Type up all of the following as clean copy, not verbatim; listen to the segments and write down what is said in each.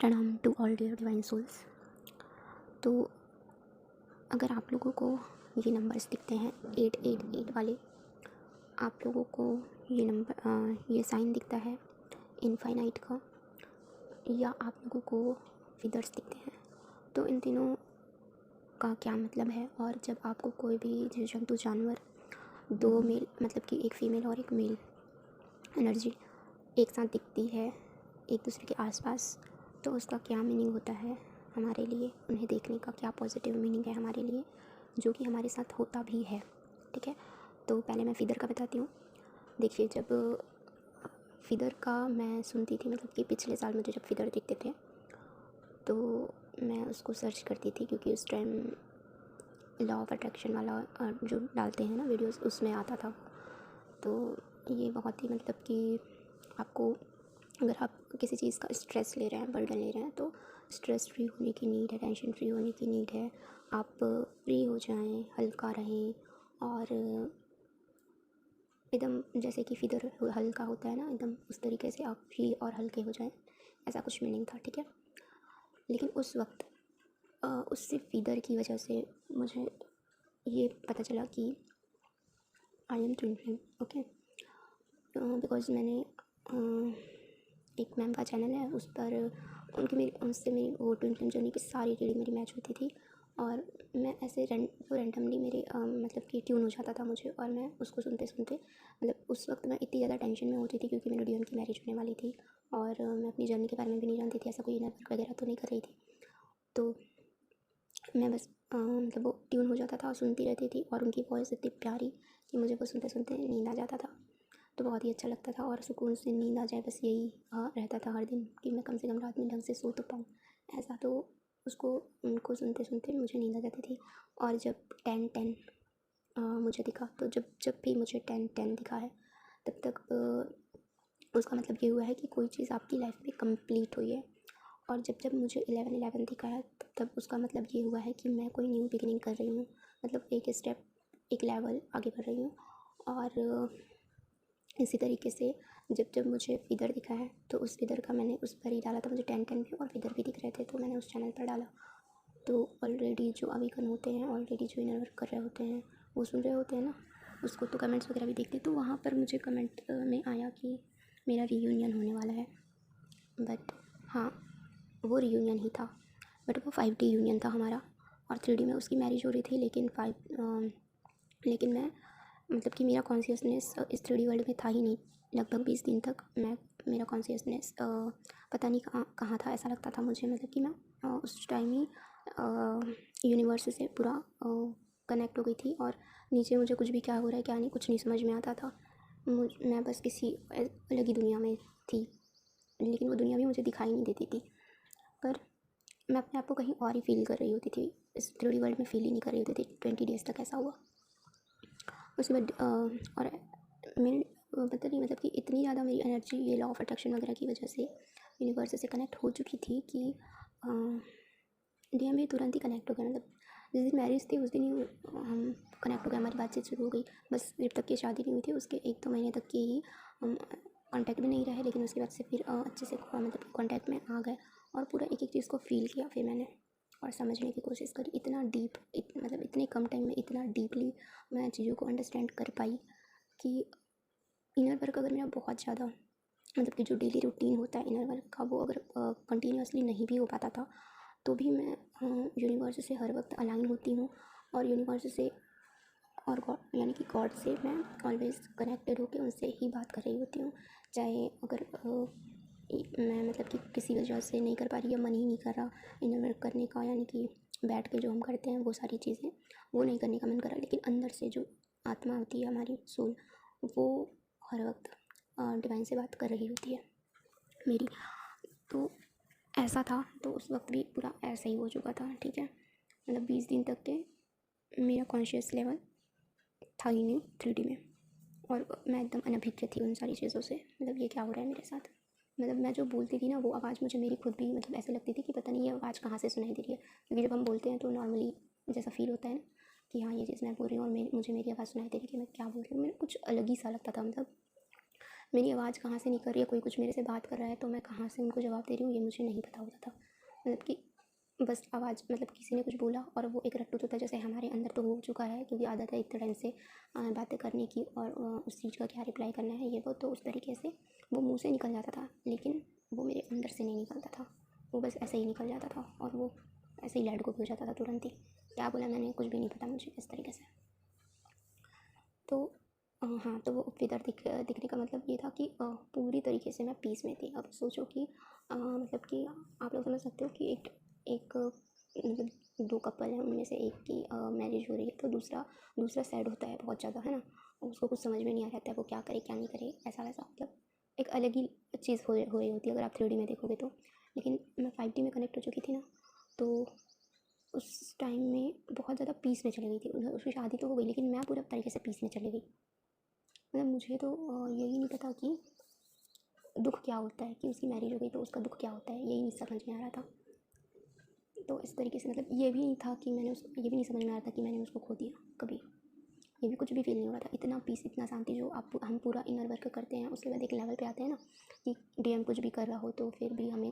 प्रणाम to all dear divine souls. तो अगर आप लोगों को ये नंबर्स दिखते हैं 888 वाले, आप लोगों को ये नंबर ये साइन दिखता है इनफाइनाइट का, या आप लोगों को फिदर्स दिखते हैं, तो इन तीनों का क्या मतलब है। और जब आपको कोई भी जीव जंतु जानवर, दो मेल मतलब कि एक फ़ीमेल और एक मेल एनर्जी एक साथ दिखती है एक दूसरे के आसपास, तो उसका क्या मीनिंग होता है हमारे लिए, उन्हें देखने का क्या पॉजिटिव मीनिंग है हमारे लिए, जो कि हमारे साथ होता भी है। ठीक है, तो पहले मैं फ़िदर का बताती हूँ। देखिए, जब फ़िदर का मैं सुनती थी, मतलब कि पिछले साल मुझे जब फ़िदर दिखते थे तो मैं उसको सर्च करती थी, क्योंकि उस टाइम लॉ ऑफ अट्रैक्शन वाला जो डालते हैं ना वीडियोस, उसमें आता था। तो ये बहुत ही मतलब कि आपको, अगर आप किसी चीज़ का स्ट्रेस ले रहे हैं, बर्डन ले रहे हैं, तो स्ट्रेस फ्री होने की नीड है, टेंशन फ्री होने की नीड है। आप फ्री हो जाएं, हल्का रहें, और एकदम जैसे कि फ़िदर हल्का होता है ना, एकदम उस तरीके से आप फ्री और हल्के हो जाएं, ऐसा कुछ मीनिंग था। ठीक है, लेकिन उस वक्त उससे फ़िदर की वजह से मुझे ये पता चला कि I am twin flame. Okay, because मैंने एक मैम का चैनल है, उस पर उनसे मेरी वो ट्विन फ्लेम जर्नी की सारी रीडिंग मेरी मैच होती थी, और मैं ऐसे रैंडमली मेरे मतलब कि ट्यून हो जाता था मुझे, और मैं उसको सुनते सुनते, मतलब उस वक्त मैं इतनी ज़्यादा टेंशन में होती थी क्योंकि मेरे डीएम की मैरिज होने वाली थी, और मैं अपनी जर्नी के बारे में भी नहीं जानती थी, ऐसा कोई नेटवर्क वगैरह तो नहीं कर रही थी। तो मैं बस मतलब वो ट्यून हो जाता था और सुनती रहती थी, और उनकी वॉइस इतनी प्यारी कि मुझे वो सुनते सुनते नींद आ जाता था। तो बहुत ही अच्छा लगता था, और सुकून से नींद आ जाए, बस यही रहता था हर दिन कि मैं कम से कम रात में ढंग से सो तो पाऊँ, ऐसा। तो उसको उनको सुनते सुनते मुझे नींद आ जाती थी। और जब 10-10 मुझे दिखा, तो जब भी मुझे 10-10 दिखा है, तब तक उसका मतलब ये हुआ है कि कोई चीज़ आपकी लाइफ में कंप्लीट हुई है। और जब मुझे 11-11 दिखा है, तब उसका मतलब ये हुआ है कि मैं कोई न्यू बिगिनिंग कर रही हूँ, मतलब एक स्टेप, एक लेवल आगे बढ़ रही हूँ। और इसी तरीके से जब मुझे फ़िदर दिखा है, तो उस फ़िदर का मैंने उस पर ही डाला था, मुझे 10-10 भी और फ़िदर भी दिख रहे थे, तो मैंने उस चैनल पर डाला। तो ऑलरेडी जो अवेकन होते हैं, ऑलरेडी जो इनर वर्क कर रहे होते हैं, वो सुन रहे होते हैं ना उसको, तो कमेंट्स वगैरह भी देखते, तो वहाँ पर मुझे कमेंट में आया कि मेरा रीयूनियन होने वाला है। बट हाँ, वो रीयूनियन ही था, बट वो 5D यूनियन था हमारा, और 3D में उसकी मैरिज हो रही थी। लेकिन मैं, मतलब कि मेरा कॉन्शियसनेस इस 3D वर्ल्ड में था ही नहीं। लगभग 20 दिन तक मेरा कॉन्शियसनेस पता नहीं कहाँ था, ऐसा लगता था मुझे, मतलब कि मैं उस टाइम ही यूनिवर्स से पूरा कनेक्ट हो गई थी, और नीचे मुझे कुछ भी क्या हो रहा है क्या नहीं, कुछ नहीं समझ में आता था। मैं बस किसी अलग ही दुनिया में थी, लेकिन वो दुनिया भी मुझे दिखाई नहीं देती थी, पर मैं अपने आप को कहीं और ही फील कर रही होती थी, इस 3D वर्ल्ड में फील ही नहीं कर रही होती थी। 20 डेज़ तक ऐसा हुआ। उसके बाद और मेरी पता नहीं, मतलब कि इतनी ज़्यादा मेरी एनर्जी ये लॉ ऑफ अट्रैक्शन वगैरह की वजह से यूनिवर्स से कनेक्ट हो चुकी थी कि डीएम भी तुरंत ही कनेक्ट हो गया। मतलब जिस दिन मैरिज थी उस दिन ही हम कनेक्ट हो गए, हमारी बातचीत शुरू हो गई। बस जब तक की शादी नहीं हुई थी उसके 1-2 महीने तक की ही हम कॉन्टैक्ट में नहीं रहे, लेकिन उसके बाद से फिर अच्छे से मतलब कॉन्टैक्ट में आ गए, और पूरा एक एक चीज़ को फील किया फिर मैंने, और समझने की कोशिश करी। इतना डीप, मतलब इतने कम टाइम में इतना डीपली मैं चीज़ों को अंडरस्टैंड कर पाई कि इनर वर्क अगर मेरा बहुत ज़्यादा, मतलब कि जो डेली रूटीन होता है इनर वर्क का, वो अगर कंटिन्यूसली नहीं भी हो पाता था, तो भी मैं यूनिवर्स से हर वक्त अलाइन होती हूँ, और यूनिवर्स से और गॉड यानी कि गॉड से मैं ऑलवेज़ कनेक्टेड होकर उनसे ही बात कर रही होती हूँ। चाहे अगर मैं, मतलब कि किसी वजह से नहीं कर पा रही, या मन ही नहीं कर रहा इनर वर्क करने का, यानी कि बैठ के जो हम करते हैं वो सारी चीज़ें, वो नहीं करने का मन कर रहा, लेकिन अंदर से जो आत्मा होती है हमारी सोल, वो हर वक्त डिवाइन से बात कर रही होती है मेरी। तो ऐसा था, तो उस वक्त भी पूरा ऐसा ही हो चुका था। ठीक है, मतलब 20 दिन तक के मेरा कॉन्शियस लेवल था ही नहीं 3D में, और मैं एकदम अनभिज्ञ थी उन सारी चीज़ों से। मतलब ये क्या हो रहा है मेरे साथ, मतलब मैं जो बोलती थी ना, वो आवाज़ मुझे मेरी खुद भी मतलब ऐसे लगती थी कि पता नहीं ये आवाज़ कहाँ से सुनाई दे रही है, क्योंकि जब हम बोलते हैं तो नॉर्मली जैसा फील होता है ना कि हाँ ये चीज़ मैं बोल रही हूँ, और मुझे मेरी आवाज़ सुनाई दे रही है कि मैं क्या बोल रही हूँ, मेरा कुछ अलग ही सा लगता था। मतलब मेरी आवाज़ कहाँ से निकल रही है, कोई कुछ मेरे से बात कर रहा है तो मैं कहाँ से उनको जवाब दे रही हूँ ये मुझे नहीं पता होता था। मतलब कि बस आवाज़, मतलब किसी ने कुछ बोला और वो एक रट्टू तोता जैसे हमारे अंदर तो हो चुका है, क्योंकि आदत है इतने टाइम से बातें करने की और उस चीज़ का क्या रिप्लाई करना है ये वो, तो उस तरीके से वो मुँह से निकल जाता था, लेकिन वो मेरे अंदर से नहीं निकलता था। वो बस ऐसे ही निकल जाता था और वो ऐसे ही लेट गो हो जाता था तुरंत ही। क्या बोला मैंने कुछ भी नहीं पता मुझे इस तरीके से। तो हाँ, तो वो दिखने का मतलब ये था कि पूरी तरीके से मैं पीस में थी। अब सोचो कि मतलब कि आप लोग समझ सकते हो कि एक एक मतलब 2 कपल हैं, उनमें से एक की मैरिज हो रही है तो दूसरा सैड होता है बहुत ज़्यादा, है ना? उसको कुछ समझ में नहीं आ रहा है वो क्या करे क्या नहीं करे, ऐसा-वैसा, मतलब एक अलग ही चीज़ हो रही होती है अगर आप 3D में देखोगे तो। लेकिन मैं 5D में कनेक्ट हो चुकी थी ना, तो उस टाइम में बहुत ज़्यादा पीस में चली गई थी। उसकी शादी तो हो गई लेकिन मैं पूरा तरीके से पीस में चली गई। मतलब मुझे तो यही नहीं पता कि दुःख क्या होता है, कि उसकी मैरिज हो गई तो उसका दुःख क्या होता है, यही नहीं समझ में आ रहा था। तो इस तरीके से मतलब ये भी नहीं था कि ये भी नहीं समझ में आ रहा था कि मैंने उसको खो दिया कभी। ये भी कुछ भी फील नहीं हो रहा था। इतना पीस, इतना शांति जो हम पूरा इनर वर्क करते हैं उसके बाद एक लेवल पे आते हैं ना कि डीएम कुछ भी कर रहा हो तो फिर भी हमें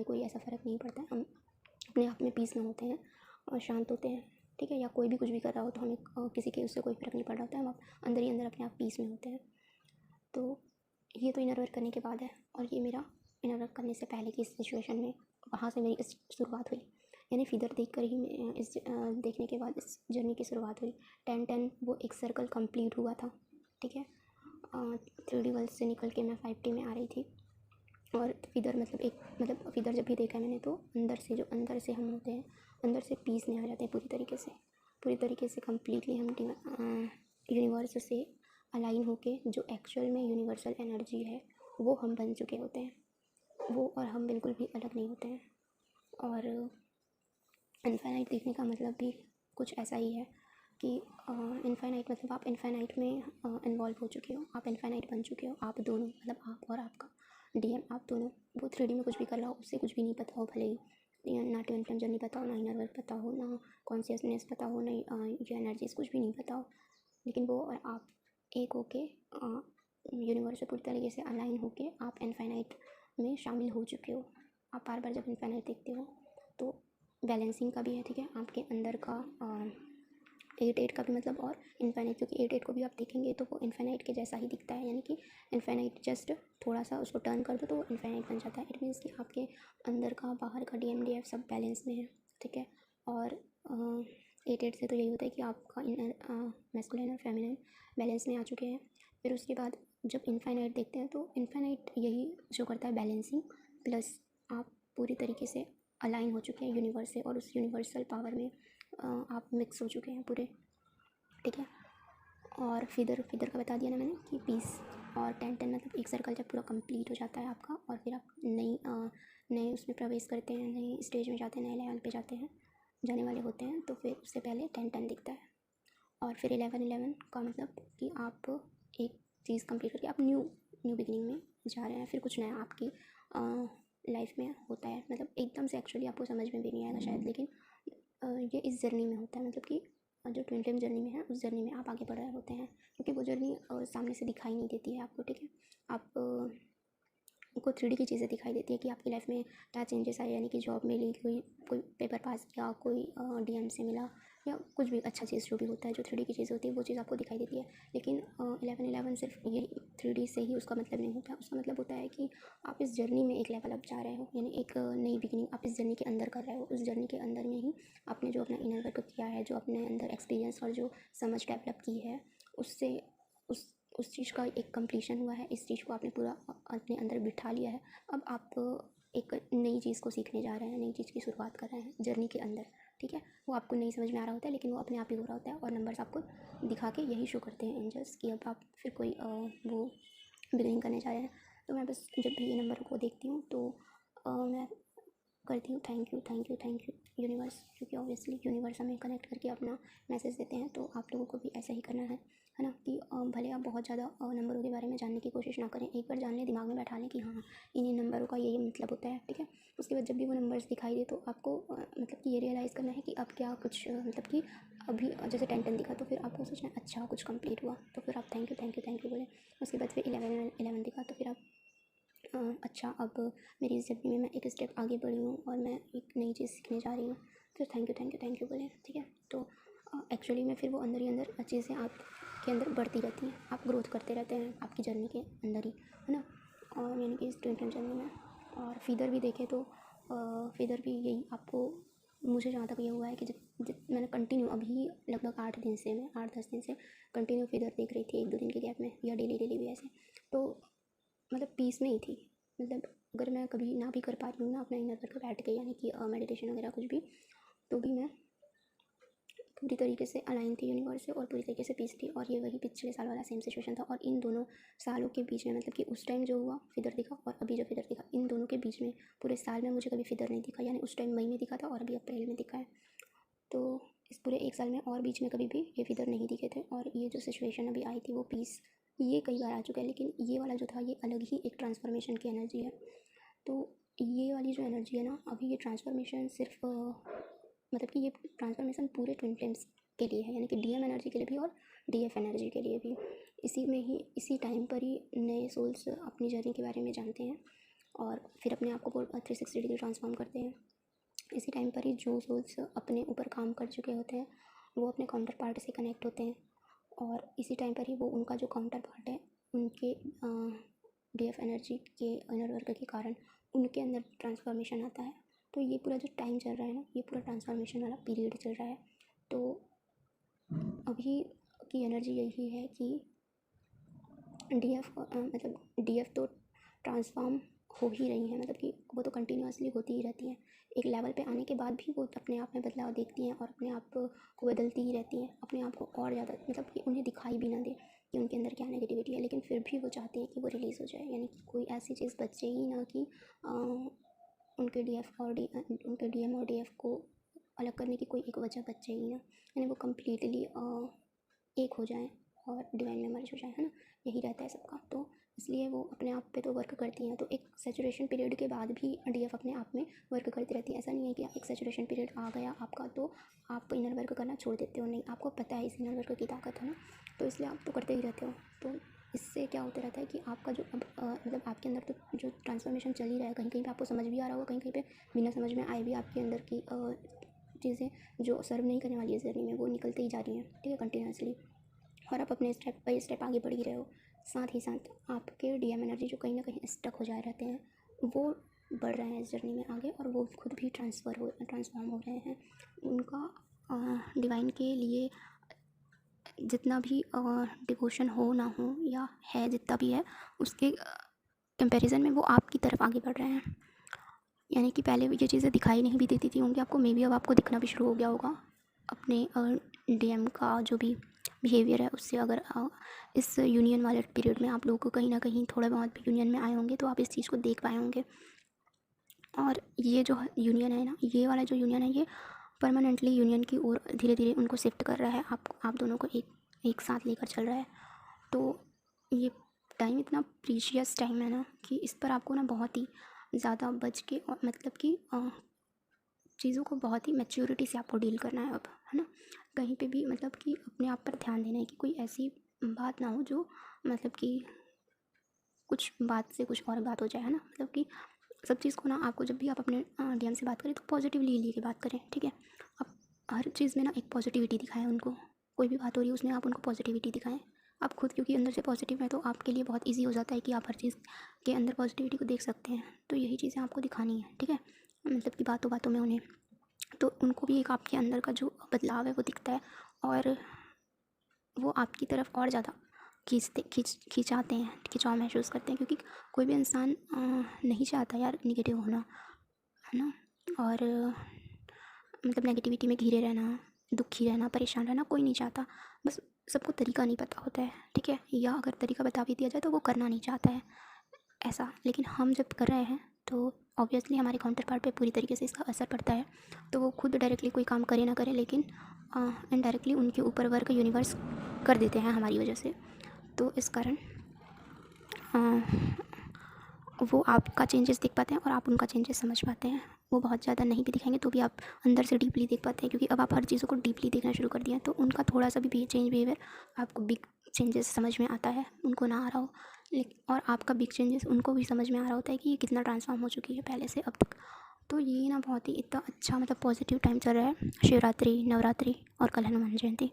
कोई ऐसा फ़र्क नहीं पड़ता है। हम अपने आप में पीस में होते हैं और शांत होते हैं, ठीक है? या कोई भी कुछ भी कर रहा हो तो हमें किसी के उससे कोई फ़र्क नहीं पड़ रहा होता है। हम अंदर ही अंदर अपने आप पीस में होते हैं। तो ये तो इनर वर्क करने के बाद है, और ये मेरा इनर वर्क करने से पहले की सिचुएशन में, वहाँ से मेरी इस शुरुआत हुई। यानी फिदर देख कर ही देखने के बाद इस जर्नी की शुरुआत हुई। 10-10 वो एक सर्कल कंप्लीट हुआ था, ठीक है? 3D वर्ल्ड से निकल के मैं 5D में आ रही थी। और फिदर मतलब फिदर जब भी देखा है मैंने तो अंदर से हम होते हैं, अंदर से पीस में आ जाते हैं पूरी तरीके से कम्प्लीटली हम यूनिवर्स से अलाइन होके जो एक्चुअल में यूनिवर्सल एनर्जी है वो हम बन चुके होते हैं। वो और हम बिल्कुल भी अलग नहीं होते हैं। और इनफाइनाइट देखने का मतलब भी कुछ ऐसा ही है कि इनफाइनाइट मतलब आप इनफाइनाइट में इन्वॉल्व हो चुके हो, आप इनफाइनाइट बन चुके हो, आप दोनों, मतलब आप और आपका डीएम, आप दोनों। वो 3D में कुछ भी कर रहा हो उससे कुछ भी नहीं पता हो, भले ही ना ट्विन फ्लेम जर्नी पता हो, ना इनर वर्क पता हो, ना कॉन्शियसनेस पता हो, ना ये एनर्जीज कुछ भी नहीं पता हो, लेकिन वो और आप एक होके यूनिवर्स से पूरी तरीके से अलाइन होके आप इनफाइनाइट में शामिल हो चुके हो। आप बार बार जब इनफाइनाइट देखते हो तो बैलेंसिंग का भी है, ठीक है? आपके अंदर का 8-8 का भी मतलब, और इनफाइनाइट, क्योंकि 8-8 को भी आप देखेंगे तो वो इनफाइनाइट के जैसा ही दिखता है। यानी कि इनफाइनाइट जस्ट थोड़ा सा उसको टर्न कर दो तो वो इनफाइनाइट बन जाता है। इट मीन्स कि आपके अंदर का बाहर का DMDF सब बैलेंस में है, ठीक है? और 8-8 से तो यही होता है कि आपका इनर मैस्कुलिन और फेमिनिन बैलेंस में आ चुके हैं। फिर उसके बाद जब इनफाइनाइट देखते हैं तो इनफाइनाइट यही शो करता है, बैलेंसिंग प्लस आप पूरी तरीके से अलाइन हो चुके हैं यूनिवर्स से, और उस यूनिवर्सल पावर में आप मिक्स हो चुके हैं पूरे, ठीक है? और फिदर का बता दिया ना मैंने कि पीस। और 10-10 मतलब एक सर्कल जब पूरा कंप्लीट हो जाता है आपका और फिर आप नए उसमें प्रवेश करते हैं, नए स्टेज में जाते हैं, नए लेवल पे जाने वाले होते हैं, तो फिर उससे पहले 10-10 दिखता है। और फिर 11-11 का मतलब कि आप एक चीज़ कंप्लीट करके आप न्यू बिगिनिंग में जा रहे हैं, फिर कुछ नया आपकी लाइफ में होता है। मतलब एकदम से एक्चुअली आपको समझ में भी नहीं आएगा शायद, लेकिन ये इस जर्नी में होता है। मतलब कि जो ट्विन फ्लेम जर्नी में है उस जर्नी में आप आगे बढ़ रहे होते हैं, क्योंकि वो जर्नी सामने से दिखाई नहीं देती है आपको, ठीक है? आप को 3D की चीज़ें दिखाई देती है कि आपकी लाइफ में क्या चेंजेस आए, यानी कि जॉब मिली, कोई पेपर पास किया, कोई DM से मिला, या कुछ भी अच्छा चीज़ जो भी होता है, जो 3D की चीज़ होती है वो चीज़ आपको दिखाई देती है। लेकिन 11-11 सिर्फ ये 3D से ही उसका मतलब नहीं होता। उसका मतलब होता है कि आप इस जर्नी में एक लेवल अप जा रहे हो, यानी एक नई बिगिनिंग आप इस जर्नी के अंदर कर रहे हो। उस जर्नी के अंदर में ही आपने जो अपना इनर वर्क किया है, जो अपने अंदर एक्सपीरियंस और जो समझ डेवलप की है, उससे उस चीज़ का एक कंप्लीशन हुआ है। इस चीज़ को आपने पूरा अपने अंदर बिठा लिया है। अब आप एक नई चीज़ को सीखने जा रहे हैं, नई चीज़ की शुरुआत कर रहे हैं जर्नी के अंदर, ठीक है? वो आपको नहीं समझ में आ रहा होता है, लेकिन वो अपने आप ही हो रहा होता है, और नंबर्स आपको दिखा के यही शो करते हैं एंजल्स कि अब आप फिर कोई वो बिगिनिंग करने जा रहे हैं। तो मैं बस जब भी ये नंबर को देखती हूँ तो मैं करती हूँ thank you thank you thank you universe, क्योंकि ऑब्वियसली यूनिवर्स हमें कनेक्ट करके अपना मैसेज देते हैं। तो आप लोगों को भी ऐसा ही करना है ना, कि भले आप बहुत ज़्यादा नंबरों के बारे में जानने की कोशिश ना करें, एक बार जान लें, दिमाग में बैठा लें कि हाँ इन्हीं नंबरों का ये मतलब होता है, ठीक है। उसके बाद जब भी वो नंबर्स दिखाई दे तो आपको मतलब कि ये रियलाइज़ करना है कि अब क्या कुछ मतलब कि अभी जैसे 10 दिखा तो फिर आपको सोचना है अच्छा कुछ कंप्लीट हुआ, तो फिर आप thank you thank you thank you बोले। उसके बाद फिर 11 दिखा तो फिर आप अच्छा अब मेरी इस जर्नी में मैं एक स्टेप आगे बढ़ी हूँ और मैं एक नई चीज़ सीखने जा रही हूँ, फिर thank you thank you thank you बोले, ठीक है। तो एक्चुअली में फिर वो अंदर ही अंदर चीज़ें आपके अंदर बढ़ती रहती हैं, आप ग्रोथ करते रहते हैं आपकी जर्नी के अंदर ही, है ना। और यानी कि इस ट्विन टाइम जर्नी में और फीदर भी देखे तो फीदर भी यही आपको, मुझे जहाँ तक ये हुआ है कि मैंने कंटिन्यू अभी लगभग 8 दिन से, मैं 8-10 दिन से कंटिन्यू फीदर देख रही थी 1-2 दिन के गैप में, या डेली भी ऐसे। तो मतलब पीस में ही थी, मतलब अगर मैं कभी ना भी कर पा रही हूँ ना अपना इनर वर्क बैठ के, यानी कि मेडिटेशन वगैरह कुछ भी, तो भी मैं पूरी तरीके से अलाइन थी यूनिवर्स से और पूरी तरीके से पीस थी। और ये वही पिछले साल वाला सेम सिचुएशन था। और इन दोनों सालों के बीच में मतलब कि उस टाइम जो हुआ फिदर दिखा और अभी जो फिदर दिखा, इन दोनों के बीच में पूरे साल में मुझे कभी फिदर नहीं दिखा, यानी उस टाइम मई में दिखा था और अभी अप्रैल में दिखा है। तो इस पूरे 1 साल में और बीच में कभी भी ये फिदर नहीं दिखे थे। और ये जो सिचुएशन अभी आई थी वो पीस, ये कई बार आ चुका है, लेकिन ये वाला जो था ये अलग ही एक ट्रांसफॉर्मेशन की एनर्जी है। तो ये वाली जो एनर्जी है ना, अभी ये ट्रांसफॉर्मेशन सिर्फ मतलब कि ये ट्रांसफॉर्मेशन पूरे ट्विन फ्लेम्स के लिए है, यानी कि डीएम एनर्जी के लिए भी और डीएफ एनर्जी के लिए भी। इसी में ही इसी टाइम पर ही नए सोल्स अपनी जर्नी के बारे में जानते हैं और फिर अपने आप को 360 डिग्री ट्रांसफॉर्म करते हैं। इसी टाइम पर ही जो सोल्स अपने ऊपर काम कर चुके होते हैं वो अपने काउंटर पार्ट से कनेक्ट होते हैं और इसी टाइम पर ही वो उनका जो काउंटर पार्ट है उनके डीएफ एनर्जी के इनर वर्क के कारण उनके अंदर ट्रांसफॉर्मेशन आता है। तो ये पूरा जो टाइम चल रहा है ना, ये पूरा ट्रांसफॉर्मेशन वाला पीरियड चल रहा है। तो अभी की एनर्जी यही है कि डीएफ मतलब डीएफ तो ट्रांसफॉर्म हो ही रही हैं, मतलब कि वो तो कंटिन्यूसली होती ही रहती हैं। एक लेवल पे आने के बाद भी वो अपने आप में बदलाव देखती हैं और अपने आप को बदलती ही रहती हैं, अपने आप को और ज़्यादा, मतलब कि उन्हें दिखाई भी ना दे कि उनके अंदर क्या नेगेटिविटी है, लेकिन फिर भी वो चाहती हैं कि वो रिलीज़ हो जाए, यानी कि कोई ऐसी चीज़ बचे ही ना कि उनके उनके डीएम और डीएफ को अलग करने की कोई एक वजह बचे ही ना, यानी वो कम्प्लीटली एक हो जाएं और डिवाइन में मर्ज हो जाए, है ना। यही रहता है सबका। तो इसलिए वो अपने आप पे तो वर्क करती हैं। तो एक सैचुरेशन पीरियड के बाद भी डीएफ अपने आप में वर्क करती रहती है। ऐसा नहीं है कि एक सैचुरेशन पीरियड आ गया आपका तो आप इनर वर्क करना छोड़ देते हो, नहीं, आपको पता है इस इनर वर्क की ताकत है ना, तो इसलिए आप तो करते ही रहते हो। तो इससे क्या होता रहता है कि आपका जो अब मतलब आपके अंदर तो जो ट्रांसफॉर्मेशन चल ही रहा है, कहीं कहीं पे आपको समझ भी आ रहा होगा, कहीं कहीं पे बिना समझ में आए भी आपके अंदर की चीज़ें जो सर्व नहीं करने वाली है जर्नी में वो निकलते ही जा रही हैं, ठीक है, कंटिन्यूसली। और आप अपने स्टेप बाई स्टेप आगे बढ़ ही रहे हो। साथ ही साथ आपके डीएम एनर्जी जो कहीं ना कहीं स्टक हो जा रहते हैं वो बढ़ रहे हैं इस जर्नी में आगे और वो खुद भी ट्रांसफॉर्म हो रहे हैं। उनका डिवाइन के लिए जितना भी डिवोशन हो ना हो या है जितना भी है उसके कंपैरिजन में वो आपकी तरफ आगे बढ़ रहे हैं। यानी कि पहले ये चीज़ें दिखाई नहीं भी देती थी होंगी आपको, मे बी अब आपको दिखना भी शुरू हो गया होगा अपने डीएम का जो भी बिहेवियर है उससे। अगर इस यूनियन वाले पीरियड में आप लोगों को कहीं ना कहीं थोड़ा बहुत भी यूनियन में आए होंगे तो आप इस चीज़ को देख पाए होंगे। और ये जो यूनियन है ना, ये वाला जो यूनियन है ये परमानेंटली यूनियन की ओर धीरे धीरे उनको शिफ्ट कर रहा है, आप दोनों को एक साथ लेकर चल रहा है। तो ये टाइम इतना प्रीशियस टाइम है ना कि इस पर आपको ना बहुत ही ज़्यादा बच के और मतलब कि चीज़ों को बहुत ही मैच्योरिटी से आपको डील करना है अब, है ना। कहीं पे भी मतलब कि अपने आप पर ध्यान देना है कि कोई ऐसी बात ना हो जो मतलब कि कुछ बात से कुछ और बात हो जाए, है ना। मतलब कि सब चीज़ को ना आपको जब भी आप अपने डीएम से बात करें तो पॉजिटिवली लेके बात करें, ठीक है। आप हर चीज़ में ना एक पॉजिटिविटी दिखाएं उनको, कोई भी बात हो रही है उसमें आप उनको पॉजिटिविटी दिखाएं। आप खुद क्योंकि अंदर से पॉजिटिव है तो आपके लिए बहुत ईजी हो जाता है कि आप हर चीज़ के अंदर पॉजिटिविटी को देख सकते हैं। तो यही चीज़ें आपको दिखानी है, ठीक है, मतलब कि बातों बातों में उन्हें, तो उनको भी एक आपके अंदर का जो बदलाव है वो दिखता है और वो आपकी तरफ और ज़्यादा खिंचाते हैं, खिंचाव महसूस करते हैं। क्योंकि कोई भी इंसान नहीं चाहता यार निगेटिव होना, है ना। और मतलब नेगेटिविटी में घिरे रहना, दुखी रहना, परेशान रहना कोई नहीं चाहता। बस सबको तरीका नहीं पता होता है, ठीक है, या अगर तरीका बता भी दिया जाए तो वो करना नहीं चाहता है ऐसा। लेकिन हम जब कर रहे हैं तो ऑब्वियसली हमारे काउंटर पार्ट पे पूरी तरीके से इसका असर पड़ता है। तो वो खुद डायरेक्टली कोई काम करे ना करे, लेकिन इनडायरेक्टली उनके ऊपर वर्क यूनिवर्स कर देते हैं हमारी वजह से। तो इस कारण वो आपका चेंजेस देख पाते हैं और आप उनका चेंजेस समझ पाते हैं। वो बहुत ज़्यादा नहीं भी दिखाएंगे तो भी आप अंदर से डीपली देख पाते हैं, क्योंकि अब आप हर चीज़ों को डीपली देखना शुरू कर दिया है। तो उनका थोड़ा सा भी चेंज बिहेवियर आपको बिग चेंजेस समझ में आता है, उनको ना आ रहा हो, लेकिन और आपका बिग चेंजेस उनको भी समझ में आ रहा होता है कि ये कितना ट्रांसफॉर्म हो चुकी है पहले से अब तक। तो ये ना बहुत ही इतना अच्छा मतलब पॉजिटिव टाइम चल रहा है। शिवरात्रि, नवरात्रि और कल हनुमान जयंती,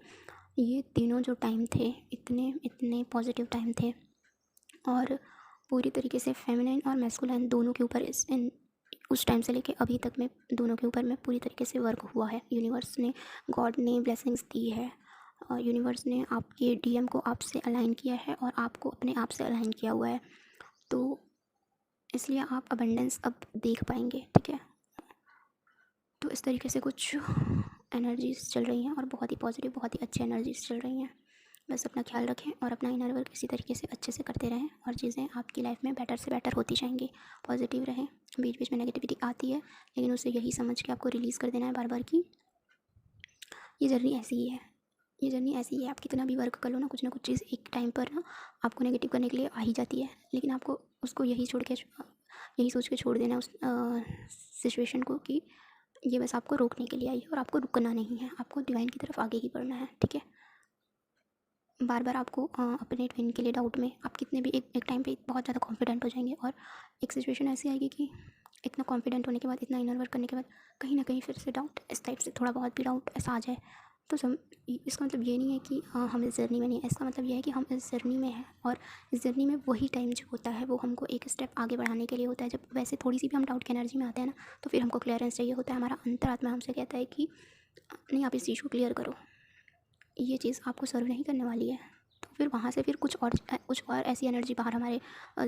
ये तीनों जो टाइम थे इतने इतने पॉजिटिव टाइम थे, और पूरी तरीके से फेमिनिन और मैस्कुलाइन दोनों के ऊपर उस टाइम से लेके अभी तक में दोनों के ऊपर में पूरी तरीके से वर्क हुआ है। यूनिवर्स ने, गॉड ने ब्लेसिंग्स दी है, और यूनिवर्स ने आपके डीएम को आपसे अलाइन किया है और आपको अपने आप से अलाइन किया हुआ है। तो इसलिए आप अबंडेंस अब देख पाएंगे, ठीक है। तो इस तरीके से कुछ एनर्जीज चल रही हैं और बहुत ही पॉजिटिव, बहुत ही अच्छी एनर्जीज चल रही हैं। बस अपना ख्याल रखें और अपना इनर वर्क इसी तरीके से अच्छे से करते रहें और चीज़ें आपकी लाइफ में बेटर से बेटर होती जाएंगी। पॉजिटिव रहें, बीच बीच में नेगेटिविटी आती है लेकिन उसे यही समझ के आपको रिलीज़ कर देना है बार बार कि ये जर्नी ऐसी ही है, ये जर्नी ऐसी ही है। आप कितना भी वर्क कर लो ना कुछ चीज़ एक टाइम पर ना आपको नेगेटिव करने के लिए आ ही जाती है, लेकिन आपको उसको यही सोच के छोड़ देना उस सिचुएशन को कि ये बस आपको रोकने के लिए आई है और आपको रुकना नहीं है, आपको डिवाइन की तरफ आगे ही बढ़ना है, ठीक है। बार बार आपको अपने ट्विन के लिए डाउट में आप कितने भी एक टाइम पे बहुत ज़्यादा कॉन्फिडेंट हो जाएंगे और एक सिचुएशन ऐसी आएगी कि इतना कॉन्फिडेंट होने के बाद, इतना इनर वर्क करने के बाद कहीं ना कहीं फिर से डाउट, इस टाइप से थोड़ा बहुत भी डाउट ऐसा आ जाए। तो इसका मतलब ये नहीं है कि हम इस जर्नी में नहीं है, इसका मतलब ये है कि हम इस जर्नी में हैं और इस जर्नी में वही टाइम जो होता है वो हमको एक स्टेप आगे बढ़ाने के लिए होता है। जब वैसे थोड़ी सी भी हम डाउट की एनर्जी में आते हैं ना, तो फिर हमको क्लियरेंस चाहिए होता है। हमारा अंतरात्मा हमसे कहता है कि नहीं, आप इस चीज़ को क्लियर करो, ये चीज़ आपको सर्व नहीं करने वाली है। तो फिर वहाँ से फिर कुछ और ऐसी एनर्जी बाहर हमारे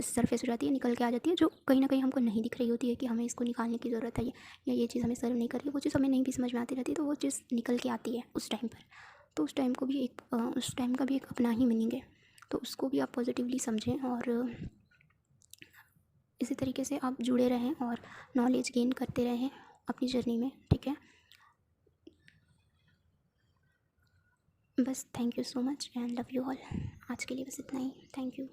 सरफेस हो जाती है, निकल के आ जाती है, जो कहीं ना कहीं हमको नहीं दिख रही होती है कि हमें इसको निकालने की ज़रूरत है, या ये चीज़ हमें सर्व नहीं कर रही है। वो चीज़ हमें नहीं भी समझ में आती रहती, तो वो चीज़ निकल के आती है उस टाइम पर। तो उस टाइम को भी उस टाइम का भी एक अपना ही मीनिंग है, तो उसको भी आप पॉजिटिवली समझें और इसी तरीके से आप जुड़े रहें और नॉलेज गेन करते रहें अपनी जर्नी में, ठीक है। बस thank you so much and love you all. आज के लिए बस इतना ही, थैंक यू।